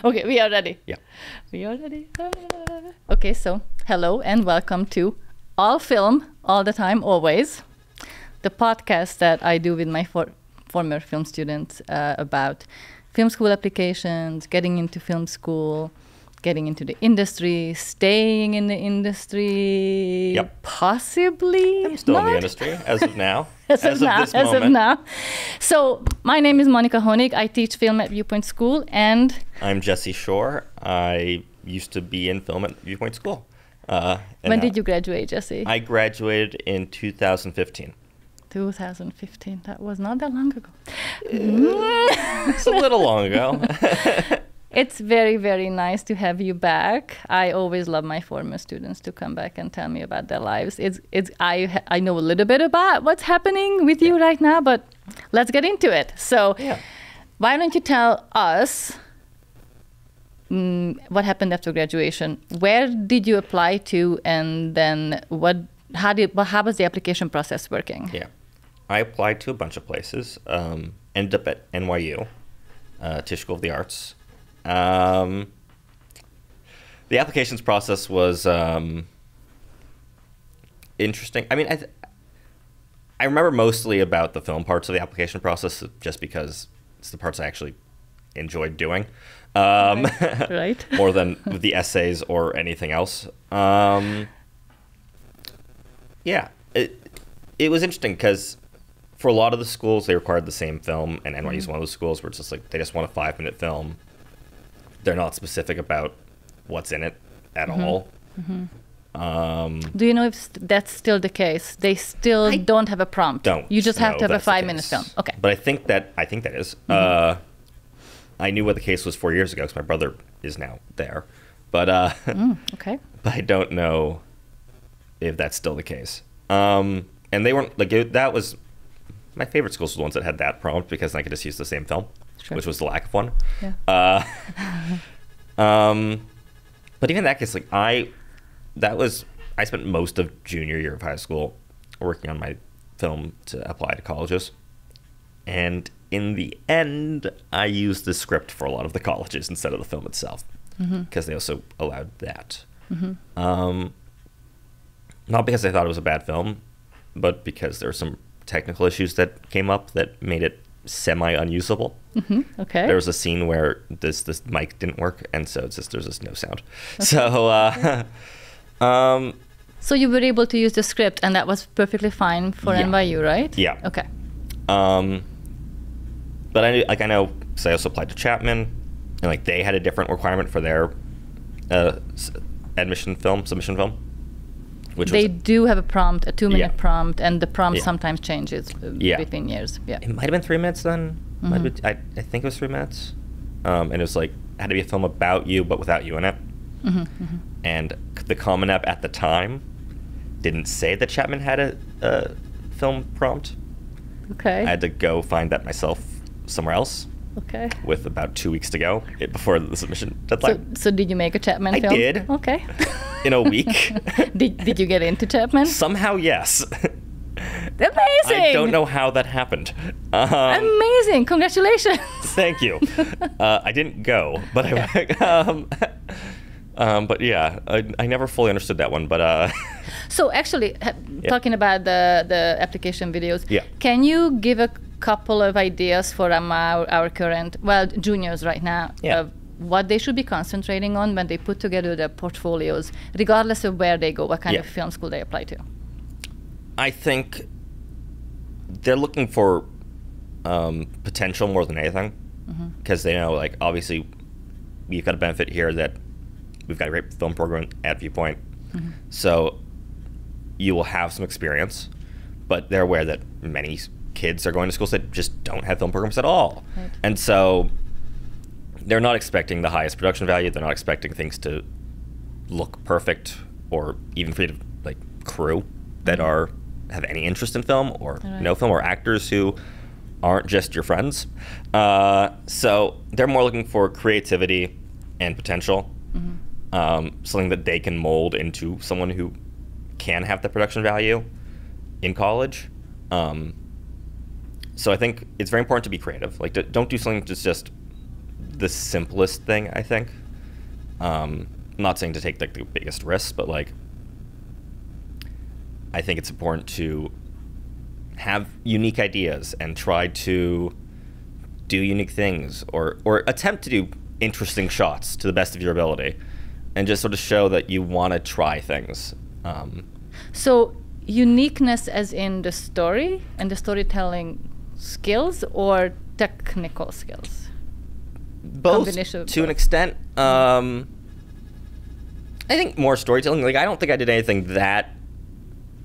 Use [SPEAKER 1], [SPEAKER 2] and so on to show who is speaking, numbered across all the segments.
[SPEAKER 1] Okay, we are ready.
[SPEAKER 2] Yeah.
[SPEAKER 1] We are ready. Okay, so hello and welcome to All Film, All the Time, Always, the podcast that I do with my former film students about film school applications, getting into film school, getting into the industry, staying in the industry.
[SPEAKER 2] Yep.
[SPEAKER 1] Possibly.
[SPEAKER 2] I'm still
[SPEAKER 1] not.
[SPEAKER 2] in the industry as of now.
[SPEAKER 1] As of
[SPEAKER 2] this moment.
[SPEAKER 1] now. So my name is Monica Hoenig. I teach film at Viewpoint School, and
[SPEAKER 2] I'm Jesse Shore. I used to be in film at Viewpoint School.
[SPEAKER 1] When did you graduate, Jesse?
[SPEAKER 2] I graduated in 2015.
[SPEAKER 1] 2015. That was not that long ago.
[SPEAKER 2] It's a little long ago.
[SPEAKER 1] It's very, very nice to have you back. I always love my former students to come back and tell me about their lives. I know a little bit about what's happening with you right now, but let's get into it. So why don't you tell us what happened after graduation? Where did you apply to, and then how was the application process working?
[SPEAKER 2] Yeah. I applied to a bunch of places. Ended up at NYU, Tisch School of the Arts. The applications process was interesting. I mean, I remember mostly about the film parts of the application process just because it's the parts I actually enjoyed doing.
[SPEAKER 1] Right.
[SPEAKER 2] More than the essays or anything else. Yeah, it was interesting because for a lot of the schools, they required the same film, and NYU is one of those schools where it's just like they just want a 5-minute film. They're not specific about what's in it at all. Mm-hmm.
[SPEAKER 1] Do you know if that's still the case? They still don't have a prompt. You just have to have a 5-minute film. Okay.
[SPEAKER 2] But I think that is.
[SPEAKER 1] Mm-hmm.
[SPEAKER 2] I knew what the case was 4 years ago because my brother is now there. But
[SPEAKER 1] okay.
[SPEAKER 2] But I don't know if that's still the case. And they weren't like that was my favorite schools were the ones that had that prompt because I could just use the same film. Sure. Which was the lack of one.
[SPEAKER 1] Yeah.
[SPEAKER 2] But even in that case, like I spent most of junior year of high school working on my film to apply to colleges. And in the end, I used the script for a lot of the colleges instead of the film itself because they also allowed that. Mm-hmm. Not because I thought it was a bad film, but because there were some technical issues that came up that made it semi-unusable.
[SPEAKER 1] Mm-hmm. Okay.
[SPEAKER 2] There was a scene where this mic didn't work, and so there's just no sound. Okay.
[SPEAKER 1] So you were able to use the script, and that was perfectly fine for NYU, right?
[SPEAKER 2] Yeah.
[SPEAKER 1] Okay.
[SPEAKER 2] But I know, so I also applied to Chapman, and like they had a different requirement for their submission film. Which
[SPEAKER 1] they do have a prompt, a 2-minute prompt, and the prompt sometimes changes between years. Yeah.
[SPEAKER 2] It might have been 3 minutes then.
[SPEAKER 1] Mm-hmm.
[SPEAKER 2] I think it was 3 minutes. And it was like, it had to be a film about you, but without you in it. Mm-hmm. Mm-hmm. And the Common App at the time didn't say that Chapman had a film prompt.
[SPEAKER 1] Okay.
[SPEAKER 2] I had to go find that myself somewhere else.
[SPEAKER 1] Okay.
[SPEAKER 2] With about 2 weeks to go before the submission deadline.
[SPEAKER 1] So did you make a Chapman film?
[SPEAKER 2] I did.
[SPEAKER 1] Okay.
[SPEAKER 2] In a week.
[SPEAKER 1] Did you get into Chapman?
[SPEAKER 2] Somehow, yes.
[SPEAKER 1] Amazing.
[SPEAKER 2] I don't know how that happened.
[SPEAKER 1] Amazing. Congratulations.
[SPEAKER 2] Thank you. I didn't go, but but yeah, I never fully understood that one. But
[SPEAKER 1] so actually, talking about the application videos, can you give a couple of ideas for our current, juniors right now, of what they should be concentrating on when they put together their portfolios, regardless of where they go, what kind of film school they apply to?
[SPEAKER 2] I think they're looking for potential more than anything, because they know, like, obviously, we've got a benefit here that we've got a great film program at Viewpoint, so you will have some experience, but they're aware that many kids are going to schools that just don't have film programs at all. Right. And so they're not expecting the highest production value. They're not expecting things to look perfect or even for you to like crew that have any interest in film or no film, or actors who aren't just your friends. So they're more looking for creativity and potential, something that they can mold into someone who can have the production value in college. So I think it's very important to be creative. Like, don't do something that's just the simplest thing, I think. I'm not saying to take like the biggest risks, but like I think it's important to have unique ideas and try to do unique things or attempt to do interesting shots to the best of your ability and just sort of show that you want to try things.
[SPEAKER 1] So uniqueness as in the story and the storytelling skills or technical skills?
[SPEAKER 2] Both, to an extent. I think more storytelling. Like, I don't think I did anything that,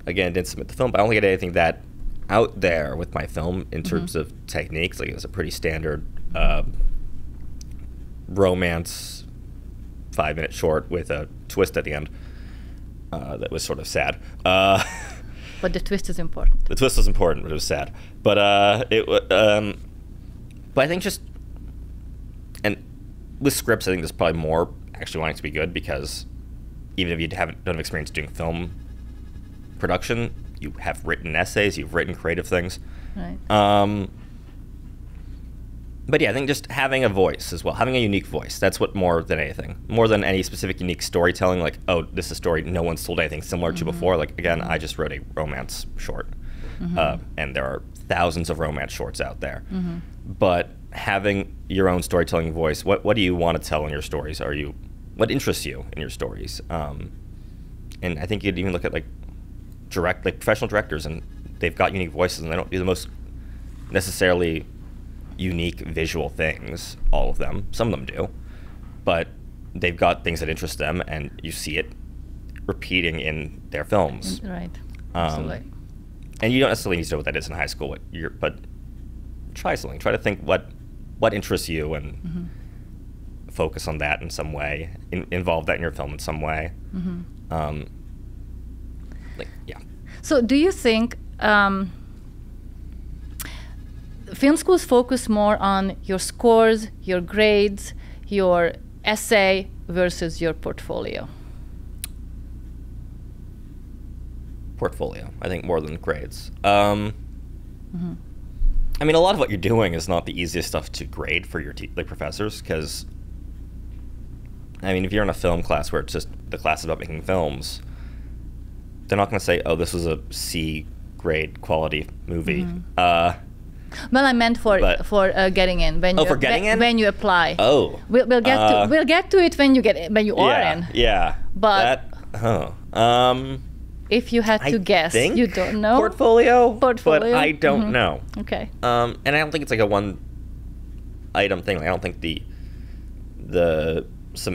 [SPEAKER 2] again, I didn't submit the film, but I don't think I did anything that out there with my film in terms of techniques. Like, it was a pretty standard romance 5-minute short with a twist at the end that was sort of sad.
[SPEAKER 1] But the twist is important.
[SPEAKER 2] The twist was important, but it was sad. But but I think just, and with scripts, I think there's probably more actually wanting to be good, because even if you don't have experience doing film production, you have written essays, you've written creative things.
[SPEAKER 1] Right.
[SPEAKER 2] But yeah, I think just having a voice as well, having a unique voice, that's what more than anything. More than any specific unique storytelling, like, oh, this is a story no one's told anything similar to before. Like, again, I just wrote a romance short, and there are thousands of romance shorts out there. But having your own storytelling voice, what do you want to tell in your stories? What interests you in your stories? And I think you'd even look at like professional directors, and they've got unique voices, and they don't do the most necessarily unique visual things, all of them. Some of them do, but they've got things that interest them, and you see it repeating in their films.
[SPEAKER 1] Right. Absolutely.
[SPEAKER 2] And you don't necessarily need to know what that is in high school, but try something. Try to think what interests you, and focus on that in some way. Involve that in your film in some way. Yeah.
[SPEAKER 1] So do you think film schools focus more on your scores, your grades, your essay versus your portfolio?
[SPEAKER 2] Portfolio, I think, more than grades. I mean, a lot of what you're doing is not the easiest stuff to grade for your professors, because, I mean, if you're in a film class where it's just the class is about making films, they're not going to say, oh, this was a C grade quality movie.
[SPEAKER 1] Well, I meant for getting in.
[SPEAKER 2] For getting in?
[SPEAKER 1] When you apply.
[SPEAKER 2] Oh.
[SPEAKER 1] We'll get to it when you are in.
[SPEAKER 2] Yeah.
[SPEAKER 1] But if you had to guess, you don't know.
[SPEAKER 2] Portfolio. But I don't know.
[SPEAKER 1] Okay.
[SPEAKER 2] And I don't think it's like a one item thing. Like, I don't think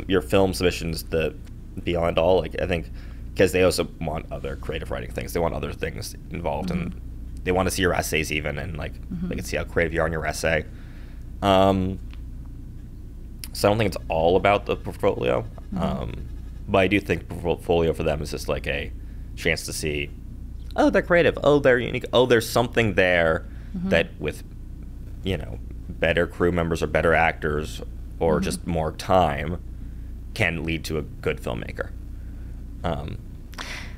[SPEAKER 2] your film submissions the be all and all. Like, I think because they also want other creative writing things. They want other things involved, and they want to see your essays even, and like they can see how creative you are in your essay. So I don't think it's all about the portfolio, but I do think portfolio for them is just like a chance to see, oh, they're creative, oh, they're unique, oh, there's something there that with, better crew members or better actors or just more time can lead to a good filmmaker.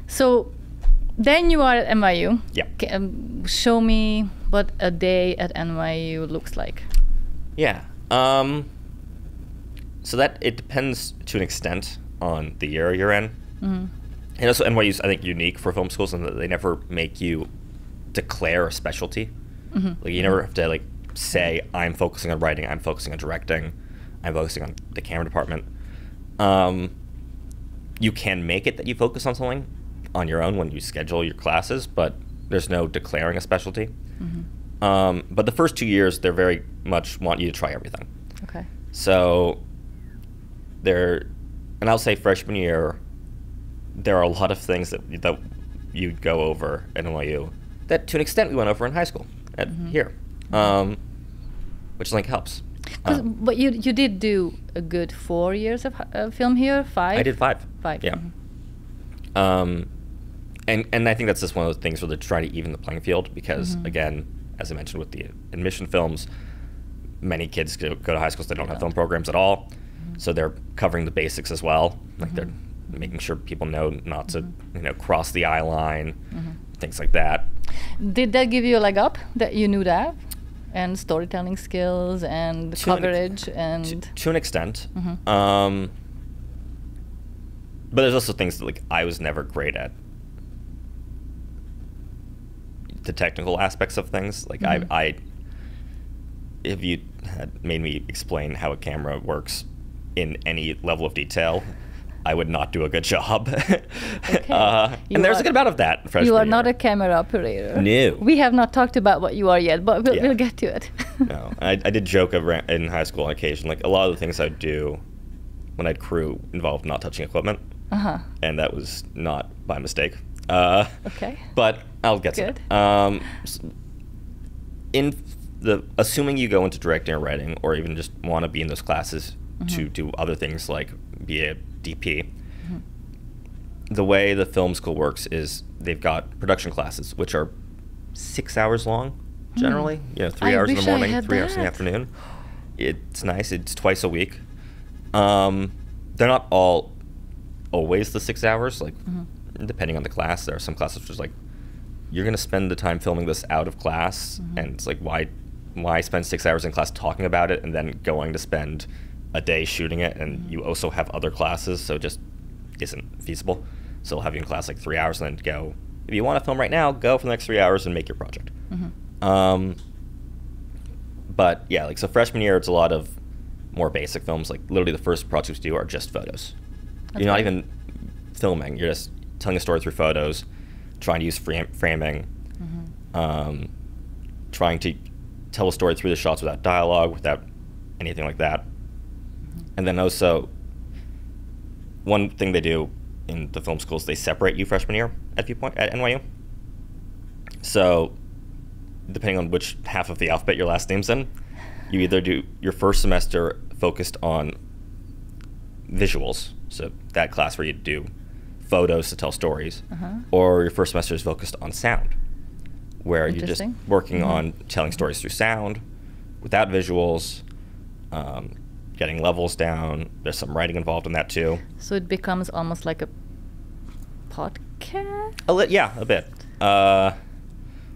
[SPEAKER 2] So
[SPEAKER 1] then you are at NYU.
[SPEAKER 2] Yeah.
[SPEAKER 1] Show me what a day at NYU looks like.
[SPEAKER 2] Yeah. So that it depends to an extent on the year you're in. And also NYU's, I think, unique for film schools in that they never make you declare a specialty. Like, you never have to like say, I'm focusing on writing, I'm focusing on directing, I'm focusing on the camera department. You can make it that you focus on something on your own when you schedule your classes, but there's no declaring a specialty. But the first 2 years, they very much want you to try everything.
[SPEAKER 1] Okay.
[SPEAKER 2] So and I'll say freshman year, there are a lot of things that you'd go over at NYU that to an extent we went over in high school here, which I think helps.
[SPEAKER 1] But you did do a good 4 years of film here, 5?
[SPEAKER 2] I did 5.
[SPEAKER 1] 5.
[SPEAKER 2] Yeah. And I think that's just one of those things where they're trying to even the playing field, because again, as I mentioned with the admission films, many kids go to high schools that don't have film programs at all, so they're covering the basics as well. Like they're making sure people know not to cross the eye line, things like that.
[SPEAKER 1] Did that give you a leg up that you knew that? And storytelling skills and coverage and...
[SPEAKER 2] To an extent. But there's also things that, like, I was never great at. The technical aspects of things. Like, if you had made me explain how a camera works in any level of detail, I would not do a good job.
[SPEAKER 1] Okay.
[SPEAKER 2] And there's a good amount of that freshman
[SPEAKER 1] You are
[SPEAKER 2] year.
[SPEAKER 1] not a camera operator.
[SPEAKER 2] No.
[SPEAKER 1] We have not talked about what you are yet, but we'll get to it.
[SPEAKER 2] No. I did joke in high school on occasion. Like, a lot of the things I'd do when I'd crew involved not touching equipment. And that was not by mistake.
[SPEAKER 1] Okay.
[SPEAKER 2] But I'll get to it. Assuming you go into directing or writing, or even just want to be in those classes to do other things like be a DP, the way the film school works is they've got production classes, which are 6 hours long, generally. 3 hours in the morning, 3 hours in the afternoon. It's nice. It's twice a week. They're not all always the 6 hours. Like, depending on the class, there are some classes which is like, you're going to spend the time filming this out of class, and it's like, why spend 6 hours in class talking about it and then going to spend a day shooting it, and you also have other classes, so it just isn't feasible. So we'll have you in class like 3 hours and then go, if you want to film right now, go for the next 3 hours and make your project. But yeah, like, so freshman year, it's a lot of more basic films. Like, literally the first projects we do are just photos. You're not even filming, you're just telling a story through photos, trying to use framing, trying to tell a story through the shots without dialogue, without anything like that. And then also, one thing they do in the film schools, they separate you freshman year at Viewpoint at NYU. So, depending on which half of the alphabet your last name's in, you either do your first semester focused on visuals, so that class where you do photos to tell stories, or your first semester is focused on sound, where you're just working on telling stories through sound, without visuals, getting levels down. There's some writing involved in that too.
[SPEAKER 1] So it becomes almost like a podcast?
[SPEAKER 2] A bit.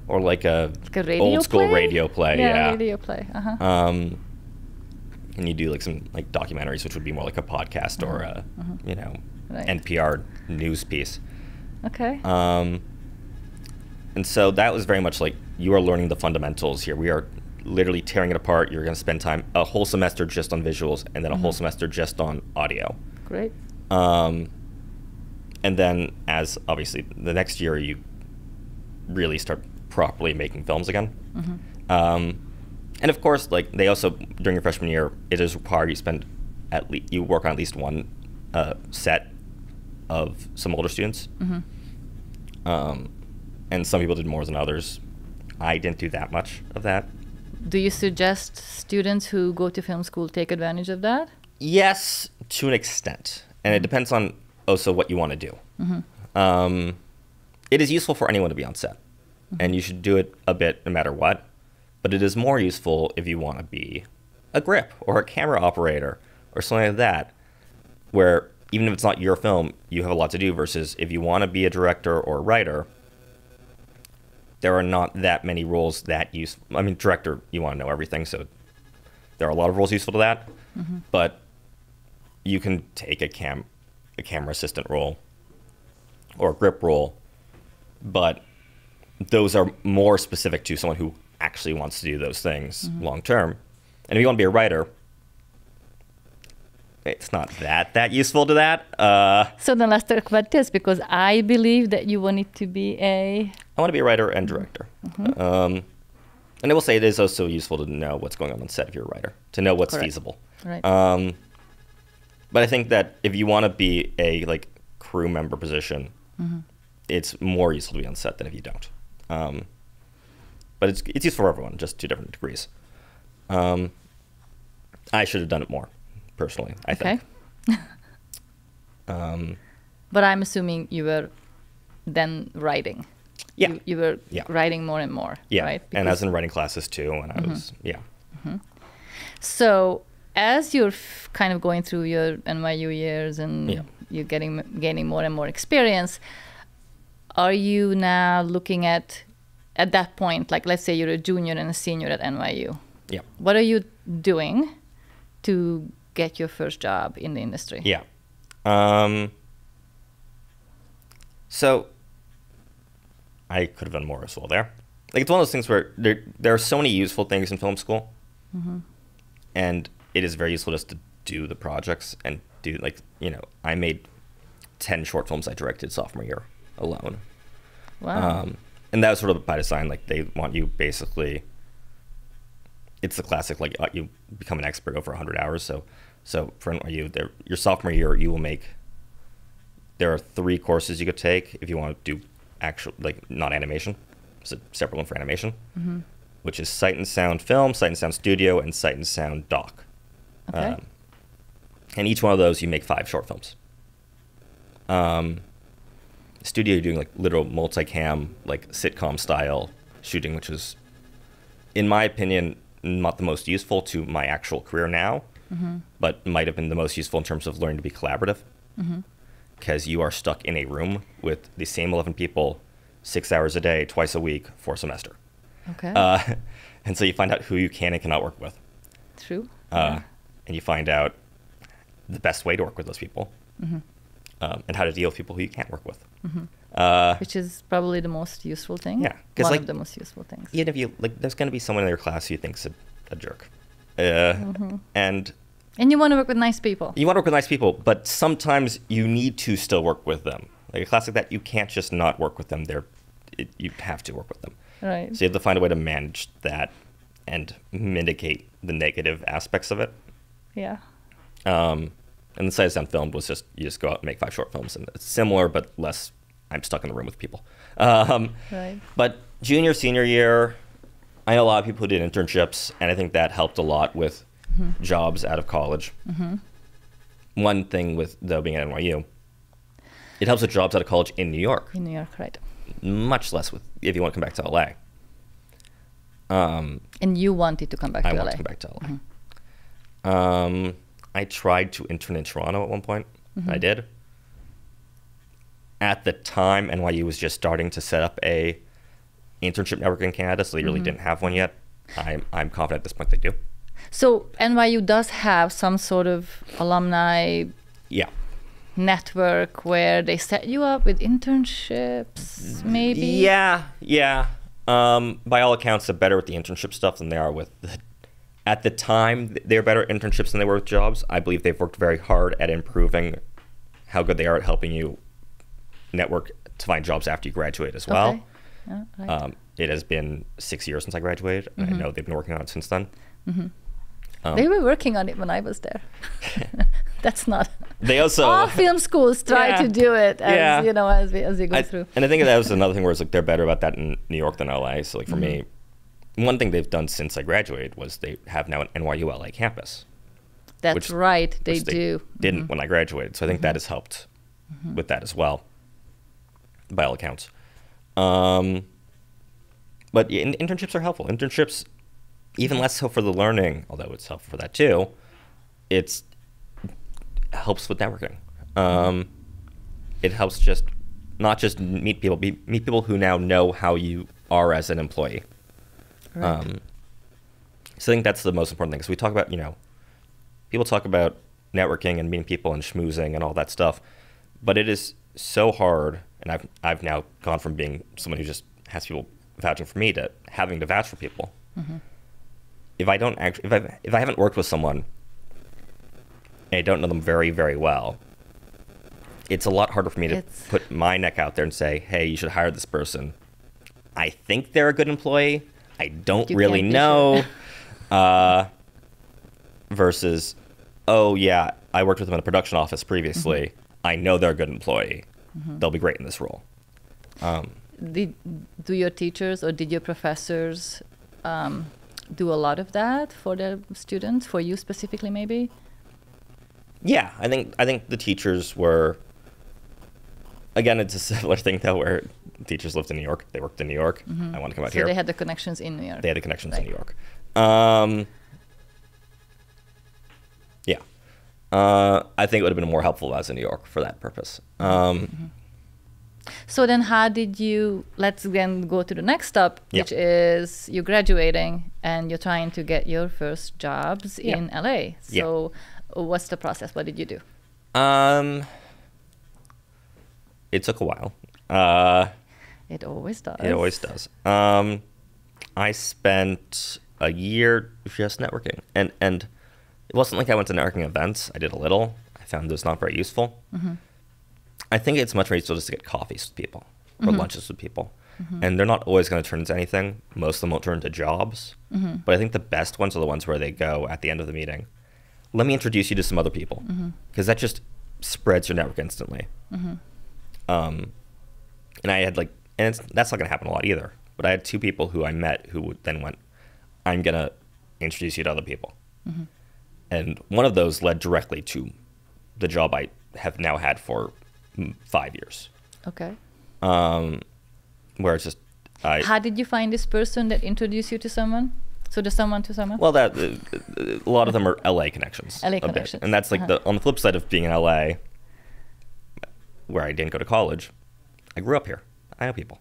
[SPEAKER 2] Or like a old school radio play.
[SPEAKER 1] Yeah, radio play.
[SPEAKER 2] And you do like some like documentaries, which would be more like a podcast or a NPR news piece.
[SPEAKER 1] Okay.
[SPEAKER 2] And so that was very much like, you are learning the fundamentals here. We are literally tearing it apart. You're going to spend time, a whole semester just on visuals, and then a whole semester just on audio.
[SPEAKER 1] Great.
[SPEAKER 2] And then, as obviously the next year, you really start properly making films again. And of course, like, they also, during your freshman year, it is required you work on at least one set of some older students. And some people did more than others. I didn't do that much of that.
[SPEAKER 1] Do you suggest students who go to film school take advantage of that?
[SPEAKER 2] Yes, to an extent. And it depends on also what you want to do. It is useful for anyone to be on set. And you should do it a bit no matter what. But it is more useful if you want to be a grip or a camera operator or something like that, where even if it's not your film, you have a lot to do, versus if you want to be a director or a writer, there are not that many roles that useful. I mean, director, you want to know everything, so there are a lot of roles useful to that. But you can take a camera assistant role or a grip role, but those are more specific to someone who actually wants to do those things long term. And if you want to be a writer, it's not that useful to that.
[SPEAKER 1] So then let's talk about this, because I believe that you wanted to be I
[SPEAKER 2] want to be a writer and director. And I will say it is also useful to know what's going on set if you're a writer, to know what's feasible.
[SPEAKER 1] Right.
[SPEAKER 2] But I think that if you want to be a crew member position, it's more useful to be on set than if you don't. But it's useful for everyone, just to different degrees. I should have done it more, personally, I think.
[SPEAKER 1] But I'm assuming you were then writing.
[SPEAKER 2] Yeah.
[SPEAKER 1] You were writing more and more, right?
[SPEAKER 2] And I was in writing classes too, and I was,
[SPEAKER 1] So as you're kind of going through your NYU years and you're gaining more and more experience, are you now looking at at that point, like let's say you're a junior and a senior at NYU.
[SPEAKER 2] Yeah.
[SPEAKER 1] What are you doing to get your first job in the industry?
[SPEAKER 2] Yeah. So I could have done more as well there. Like, it's one of those things where there are so many useful things in film school, and it is very useful just to do the projects and do, like, you know, I made 10 short films I directed sophomore year alone.
[SPEAKER 1] Wow.
[SPEAKER 2] And that was sort of by design. Like, they want you basically, it's the classic, like, you become an expert over 100 hours. So for NYU, your sophomore year, you will make, there are 3 courses you could take if you want to do actual, like, not animation. It's a separate one for animation, which is Sight and Sound Film, Sight and Sound Studio, and Sight and Sound Doc.
[SPEAKER 1] Okay.
[SPEAKER 2] And each one of those, you make 5 short films. Studio, you're doing like literal multicam, like sitcom style shooting, which is, in my opinion, not the most useful to my actual career now, but might have been the most useful in terms of learning to be collaborative. Because you are stuck in a room with the same 11 people 6 hours a day, twice a week for a semester.
[SPEAKER 1] Okay.
[SPEAKER 2] And so you find out who you can and cannot work with.
[SPEAKER 1] True.
[SPEAKER 2] And you find out the best way to work with those people, and how to deal with people who you can't work with.
[SPEAKER 1] Which is probably the most useful thing.
[SPEAKER 2] Yeah.
[SPEAKER 1] One
[SPEAKER 2] like,
[SPEAKER 1] of the most useful things.
[SPEAKER 2] Even if you, like, there's going to be someone in your class who you think's a jerk. And
[SPEAKER 1] you want to work with nice people.
[SPEAKER 2] you want to work with nice people, but sometimes you need to still work with them. Like a class like that, you can't just not work with them. You have to work with them.
[SPEAKER 1] Right.
[SPEAKER 2] So you have to find a way to manage that and mitigate the negative aspects of it.
[SPEAKER 1] Yeah.
[SPEAKER 2] And the Sight and Sound Film was just, you just go out and make 5 short films. And it's similar, but less, I'm stuck in the room with people.
[SPEAKER 1] Right.
[SPEAKER 2] But junior, senior year, I know a lot of people who did internships, and I think that helped a lot with jobs out of college. One thing with, though, being at NYU, it helps with jobs out of college in New York.
[SPEAKER 1] In New York, right.
[SPEAKER 2] Much less with if you want to come back to LA.
[SPEAKER 1] And you wanted to come back to LA.
[SPEAKER 2] I want to come back to LA. I tried to intern in Toronto at one point. I did. At the time, NYU was just starting to set up a internship network in Canada, so they really didn't have one yet. I'm confident at this point they do.
[SPEAKER 1] So NYU does have some sort of alumni network where they set you up with internships, maybe?
[SPEAKER 2] Yeah. By all accounts, they're better with the internship stuff than they are with the... At the time, they were better at internships than they were with jobs. I believe they've worked very hard at improving how good they are at helping you network to find jobs after you graduate as well.
[SPEAKER 1] Okay. Yeah, right.
[SPEAKER 2] It has been 6 years since I graduated, and I know they've been working on it since then.
[SPEAKER 1] They were working on it when I was there. That's not...
[SPEAKER 2] They also...
[SPEAKER 1] All film schools try to do it as, you know, as we go through.
[SPEAKER 2] And I think that was another thing where it's like they're better about that in New York than LA. So like for me, one thing they've done since I graduated was they have now an NYU LA campus.
[SPEAKER 1] That's right, they do.
[SPEAKER 2] Didn't when I graduated. So I think that has helped with that as well, by all accounts. But yeah, internships are helpful. Internships, even less so for the learning, although it's helpful for that too, it helps with networking. It helps just, not just meet people who now know how you are as an employee. Right. So I think that's the most important thing. Because we talk about, you know, people talk about networking and meeting people and schmoozing and all that stuff, but it is so hard. And I've now gone from being someone who just has people vouching for me to having to vouch for people. If I don't actually, if I haven't worked with someone and I don't know them very, very well, it's a lot harder for me to put my neck out there and say, hey, you should hire this person. I think they're a good employee. I don't really know. Sure. Versus, oh, yeah, I worked with them in a production office previously. I know they're a good employee. They'll be great in this role.
[SPEAKER 1] Do your teachers or did your professors do a lot of that for their students, for you specifically maybe?
[SPEAKER 2] Yeah, I think the teachers were, again, it's a similar thing though, where teachers lived in New York, they worked in New York. I want to come out here.
[SPEAKER 1] So they had the connections in New York.
[SPEAKER 2] They had the connections in New York. Yeah. I think it would have been more helpful if I was in New York for that purpose.
[SPEAKER 1] So then how did you, let's then go to the next step, which is you're graduating and you're trying to get your first jobs in LA. So what's the process? What did you do?
[SPEAKER 2] It took a while.
[SPEAKER 1] It always does.
[SPEAKER 2] It always does. I spent a year just networking. And it wasn't like I went to networking events. I did a little. I found those not very useful. I think it's much more useful just to get coffees with people or lunches with people. And they're not always going to turn into anything. Most of them won't turn into jobs. But I think the best ones are the ones where they go at the end of the meeting, let me introduce you to some other people. Because that just spreads your network instantly. And I had like, and that's not going to happen a lot either. But I had 2 people who I met who then went, I'm going to introduce you to other people. And one of those led directly to the job I have now had for 5 years. Okay. Where it's just,
[SPEAKER 1] how did you find this person that introduced you to someone? So there's someone to someone?
[SPEAKER 2] Well, that a lot of them are LA connections.
[SPEAKER 1] LA connections.
[SPEAKER 2] And that's like on the flip side of being in LA, where I didn't go to college, I grew up here. I know people.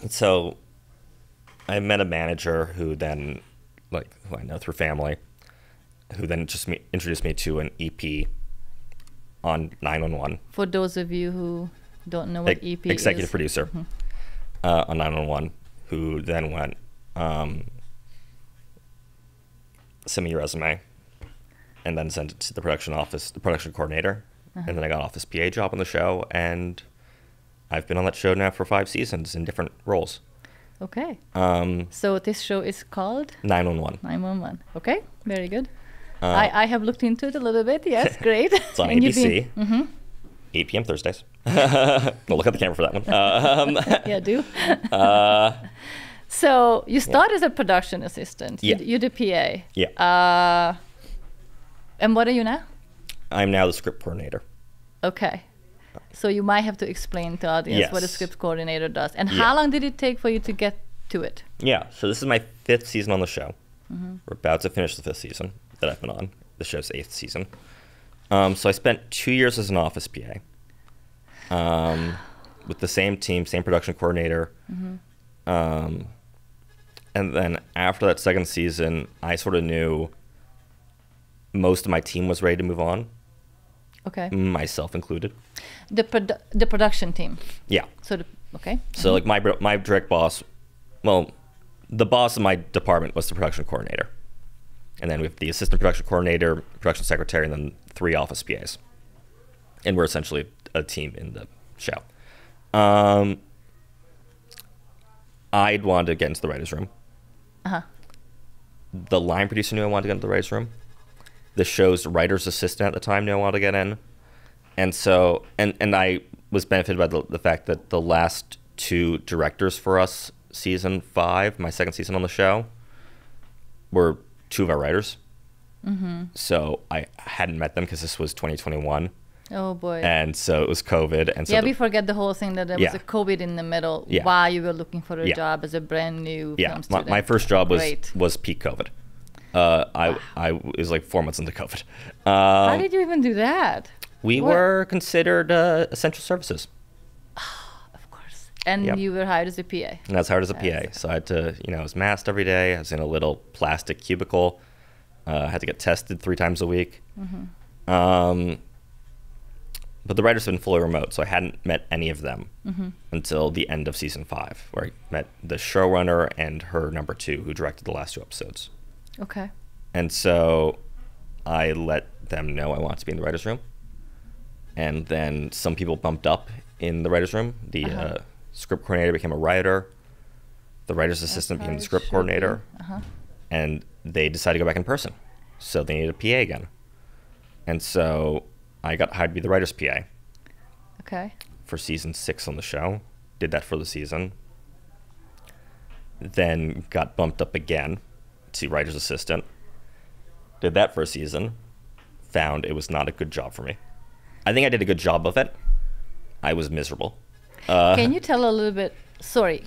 [SPEAKER 2] So I met a manager who then, like, who I know through family, who then just introduced me to an EP on 911.
[SPEAKER 1] For those of you who don't know what EP is.
[SPEAKER 2] Executive producer on 911, who then went, send me your resume, and then sent it to the production office, the production coordinator, and then I got office PA job on the show, and I've been on that show now for 5 seasons in different roles.
[SPEAKER 1] Okay. So this show is called?
[SPEAKER 2] 911.
[SPEAKER 1] 911. Okay, very good. I have looked into it a little bit. Yes, great.
[SPEAKER 2] It's on ABC. 8 p.m. Thursdays. We'll look at the camera for that one.
[SPEAKER 1] Yeah, do. So you started as a production assistant.
[SPEAKER 2] Yeah.
[SPEAKER 1] You're the PA.
[SPEAKER 2] Yeah.
[SPEAKER 1] And what are you now?
[SPEAKER 2] I'm now the script coordinator.
[SPEAKER 1] Okay. So you might have to explain to the audience what a script coordinator does. And how long did it take for you to get to it? Yeah.
[SPEAKER 2] So this is my 5th season on the show. We're about to finish the 5th season that I've been on. The show's 8th season. So I spent 2 years as an office PA with the same team, same production coordinator. And then after that 2nd season, I sort of knew most of my team was ready to move on.
[SPEAKER 1] Okay.
[SPEAKER 2] Myself included.
[SPEAKER 1] The production team.
[SPEAKER 2] Yeah.
[SPEAKER 1] So okay.
[SPEAKER 2] So like my direct boss, well, the boss of my department was the production coordinator, and then we have the assistant production coordinator, production secretary, and then 3 office PAs, and we're essentially a team in the show. I'd wanted to get into the writer's room. The line producer knew I wanted to get into the writer's room. The show's writer's assistant at the time knew I wanted to get in. And so, and I was benefited by the fact that the last 2 directors for us, season 5, my 2nd season on the show, were 2 of our writers. So I hadn't met them because this was 2021.
[SPEAKER 1] Oh boy.
[SPEAKER 2] And so it was COVID. And so
[SPEAKER 1] we forget the whole thing that there was a COVID in the middle while you were looking for a job as a brand new film student.
[SPEAKER 2] My first job was peak COVID. I was like 4 months into COVID.
[SPEAKER 1] How did you even do that?
[SPEAKER 2] We were considered essential services.
[SPEAKER 1] Of course. And you were hired as a PA.
[SPEAKER 2] And I was hired as a PA. So I had to, I was masked every day. I was in a little plastic cubicle. I had to get tested 3 times a week. But the writers have been fully remote, so I hadn't met any of them until the end of season 5, where I met the showrunner and her number 2, who directed the last 2 episodes.
[SPEAKER 1] Okay.
[SPEAKER 2] And so I let them know I wanted to be in the writer's room. And then some people bumped up in the writer's room. The script coordinator became a writer. The writer's assistant became the script coordinator. And they decided to go back in person. So they needed a PA again. And so I got hired to be the writer's PA.
[SPEAKER 1] Okay.
[SPEAKER 2] For season 6 on the show. Did that for the season. Then got bumped up again to writer's assistant. Did that for a season. Found it was not a good job for me. I think I did a good job of it. I was miserable.
[SPEAKER 1] Can you tell a little bit,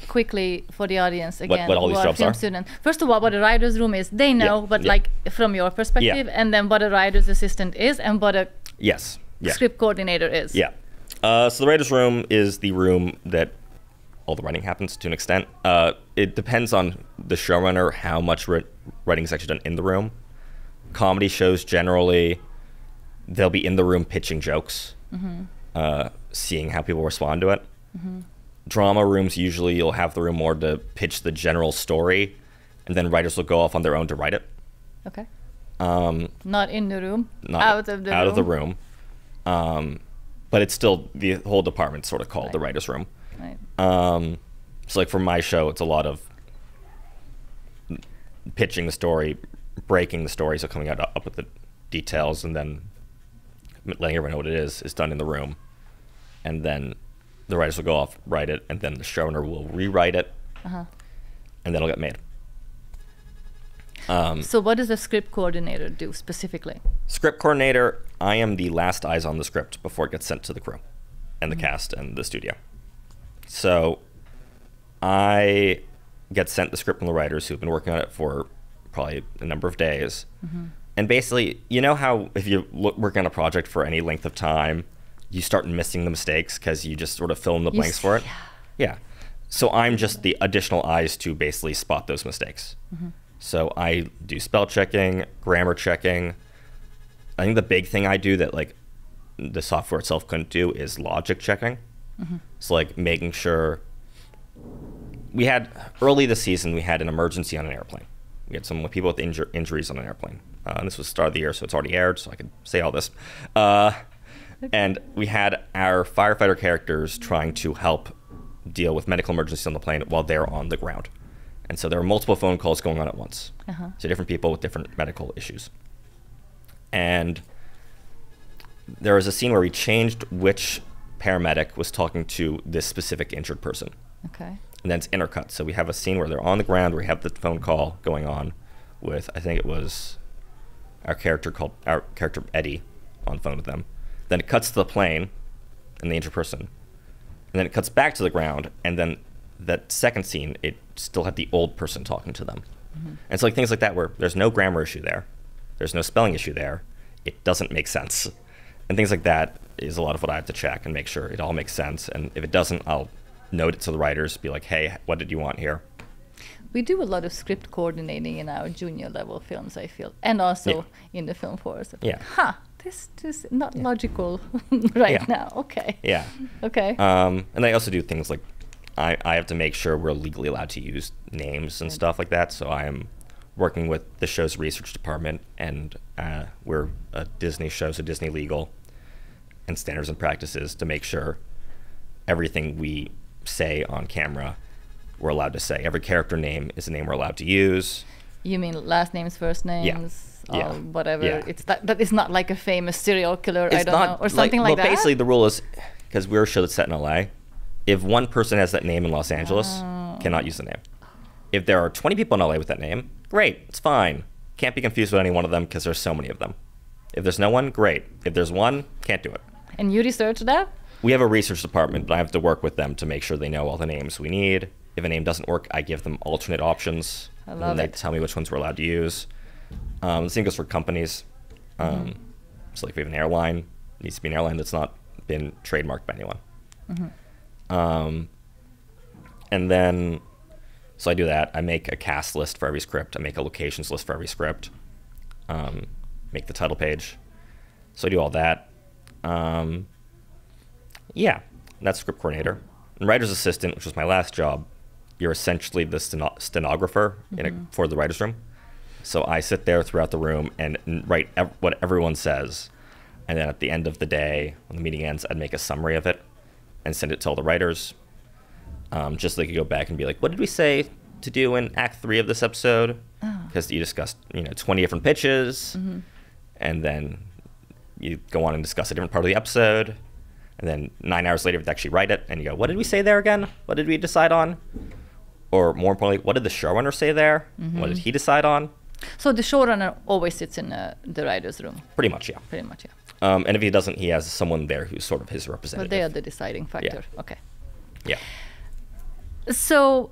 [SPEAKER 1] quickly for the audience again,
[SPEAKER 2] what all these jobs are?
[SPEAKER 1] Student. First of all, what a writer's room is, they know, but like from your perspective, and then what a writer's assistant is, and what a script coordinator is.
[SPEAKER 2] Yeah. So the writer's room is the room that all the writing happens to an extent. It depends on the showrunner how much writing is actually done in the room. Comedy shows generally, they'll be in the room pitching jokes, seeing how people respond to it. Drama rooms, usually you'll have the room more to pitch the general story, and then writers will go off on their own to write it.
[SPEAKER 1] Okay. Not in the room,
[SPEAKER 2] out of the room. But it's still, the whole department's sort of called the writer's room.
[SPEAKER 1] Right.
[SPEAKER 2] So like for my show, it's a lot of pitching the story, breaking the story, so coming up with the details, and then letting everyone know what it is done in the room. And then the writers will go off, write it, and then the showrunner will rewrite it, and then it'll get made.
[SPEAKER 1] So what does the script coordinator do specifically?
[SPEAKER 2] Script coordinator, I am the last eyes on the script before it gets sent to the crew and the cast and the studio. So I get sent the script from the writers who've been working on it for probably a number of days. And basically, you know how if you work on a project for any length of time, you start missing the mistakes because you just sort of fill in the blanks for it? Yeah. So I'm just the additional eyes to basically spot those mistakes. So I do spell checking, grammar checking. I think the big thing I do that like the software itself couldn't do is logic checking. So like making sure we had early this season, we had an emergency on an airplane. We had some people with injuries on an airplane. And this was the start of the year, so it's already aired, so I could say all this. And we had our firefighter characters trying to help deal with medical emergencies on the plane while they're on the ground. And so there were multiple phone calls going on at once. So different people with different medical issues. And there was a scene where we changed which paramedic was talking to this specific injured person.
[SPEAKER 1] Okay.
[SPEAKER 2] And then it's intercut. So we have a scene where they're on the ground, where we have the phone call going on with, I think it was our character Eddie on the phone with them. Then it cuts to the plane and the injured person. And then it cuts back to the ground, and then that second scene, it still had the old person talking to them. And so like things like that where there's no grammar issue there, there's no spelling issue there, it doesn't make sense. And things like that is a lot of what I have to check and make sure it all makes sense. And if it doesn't, I'll note it to the writers, be like, hey, what did you want here?
[SPEAKER 1] We do a lot of script coordinating in our junior level films, I feel, and also in the film force. This is not logical now. Okay.
[SPEAKER 2] Yeah.
[SPEAKER 1] Okay.
[SPEAKER 2] And I also do things like I have to make sure we're legally allowed to use names and stuff like that. So I am working with the show's research department, and we're a Disney show, so Disney legal and standards and practices to make sure everything we say on camera we're allowed to say. Every character name is a name we're allowed to use. You mean last names, first names, whatever? Yeah. It's that is not like a famous serial killer, I don't know, or something like that? Well, basically the rule is, because we're a show that's set in LA, if one person has that name in Los Angeles, cannot use the name. If there are 20 people in LA with that name, great, it's fine. Can't be confused with any one of them because there's so many of them. If there's no one, great. If there's one, can't do it. And you research that? We have a research department, but I have to work with them to make sure they know all the names we need. If a name doesn't work, I give them alternate options. I love it. And they tell me which ones we're allowed to use. The same goes for companies. So like if we have an airline, it needs to be an airline that's not been trademarked by anyone. And then, so I do that. I make a cast list for every script. I make a locations list for every script. Make the title page. So I do all that. Yeah, that's script coordinator. And writer's assistant, which was my last job, you're essentially the stenographer for the writer's room. So I sit there throughout the room and write what everyone says. And then at the end of the day, when the meeting ends, I'd make a summary of it and send it to all the writers. Just so they could go back and be like, what did we say to do in Act 3 of this episode? Because you discussed 20 different pitches. And then you go on and discuss a different part of the episode. And then 9 hours later, you have to actually write it. And you go, what did we say there again? What did we decide on? Or more importantly, what did the showrunner say there? What did he decide on? So the showrunner always sits in the writer's room? Pretty much, yeah. Pretty much, yeah. And if he doesn't, he has someone there who's sort of his representative. But they are the deciding factor. Yeah. Okay. Yeah. So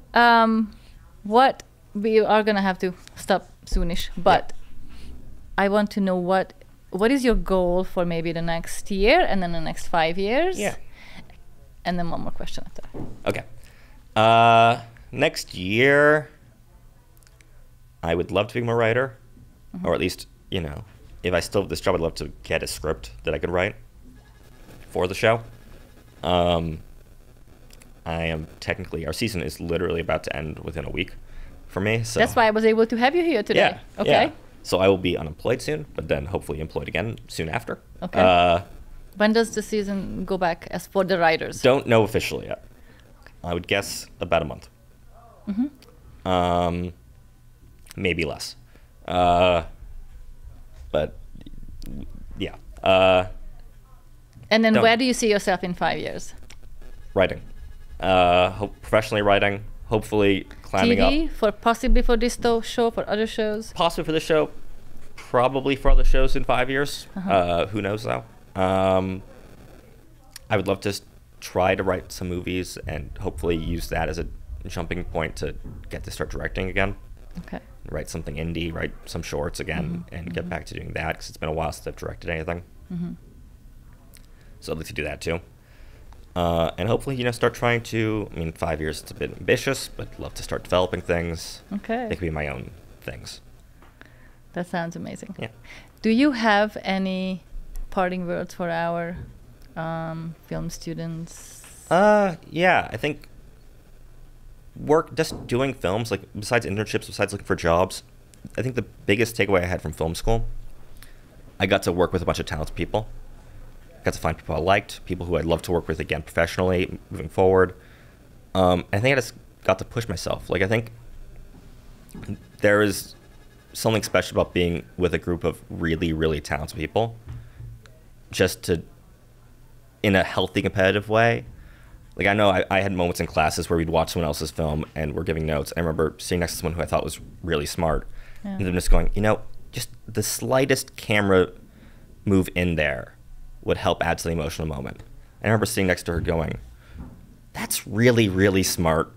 [SPEAKER 2] what we are going to have to stop soonish, but I want to know what is your goal for maybe the next year and then the next 5 years? Yeah.
[SPEAKER 1] and then one more question after that.
[SPEAKER 2] Okay. Next year, I would love to become a writer, or at least, you know, if I still have this job, I'd love to get a script that I could write for the show. I am technically, our season is literally about to end within a week for me. So
[SPEAKER 1] that's why I was able to have you here today.
[SPEAKER 2] Yeah.
[SPEAKER 1] Okay.
[SPEAKER 2] Yeah. So I will be unemployed soon, but then hopefully employed again soon after.
[SPEAKER 1] Okay. When does the season go back as for the writers?
[SPEAKER 2] Don't know officially yet. Okay. I would guess about a month. Maybe less. But yeah.
[SPEAKER 1] And then where do you see yourself in 5 years?
[SPEAKER 2] Writing. Professionally writing. Hopefully climbing
[SPEAKER 1] TV
[SPEAKER 2] up.
[SPEAKER 1] for possibly for this show, for other shows?
[SPEAKER 2] Possibly for the show. Probably for other shows in 5 years. Who knows though? I would love to try to write some movies and hopefully use that as a jumping point to get to start directing again.
[SPEAKER 1] Okay.
[SPEAKER 2] Write something indie, write some shorts again, and get back to doing that because it's been a while since I've directed anything. So I'd like to do that too. And hopefully, you know, start trying to, I mean, 5 years, it's a bit ambitious, but love to start developing things.
[SPEAKER 1] Okay.
[SPEAKER 2] They could be my own things.
[SPEAKER 1] That sounds amazing.
[SPEAKER 2] Yeah.
[SPEAKER 1] Do you have any parting words for our film students?
[SPEAKER 2] Yeah, I think just doing films, like besides internships, besides looking for jobs, I think the biggest takeaway I had from film school, I got to work with a bunch of talented people. Got to find people I liked, people who I'd love to work with again professionally, moving forward. I think I just got to push myself. Like, I think there is something special about being with a group of really, really talented people, just to, in a healthy, competitive way. Like, I know I had moments in classes where we'd watch someone else's film and we're giving notes. I remember sitting next to someone who I thought was really smart, and them just going, you know, just the slightest camera move in there would help add to the emotional moment. I remember sitting next to her going, that's really, really smart.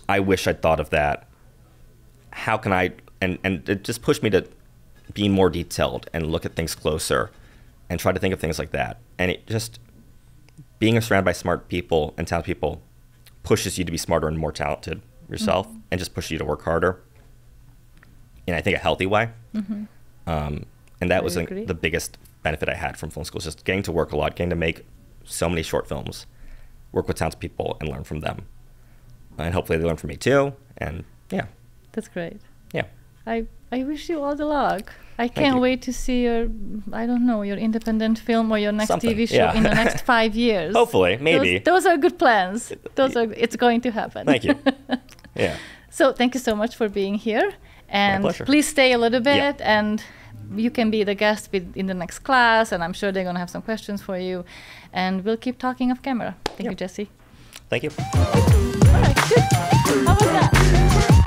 [SPEAKER 2] I wish I'd thought of that. How can I, and it just pushed me to be more detailed and look at things closer and try to think of things like that. And it just, being surrounded by smart people and talented people pushes you to be smarter and more talented yourself, and just pushes you to work harder in, I think, a healthy way. And that was the biggest benefit I had from film school, is just getting to work a lot, getting to make so many short films, work with talented people and learn from them. And hopefully they learn from me too. And yeah.
[SPEAKER 1] That's great.
[SPEAKER 2] Yeah.
[SPEAKER 1] I wish you all the luck. I can't wait to see your, I don't know, your independent film or your next TV show in the next 5 years.
[SPEAKER 2] Hopefully, maybe.
[SPEAKER 1] Those are good plans. It's going to happen.
[SPEAKER 2] Thank you. Yeah.
[SPEAKER 1] So thank you so much for being here. And
[SPEAKER 2] my pleasure.
[SPEAKER 1] Please stay a little bit, and you can be the guest in the next class, and I'm sure they're going to have some questions for you. And we'll keep talking off camera. Thank you, Jesse.
[SPEAKER 2] Thank you.
[SPEAKER 1] All right, good. How was that?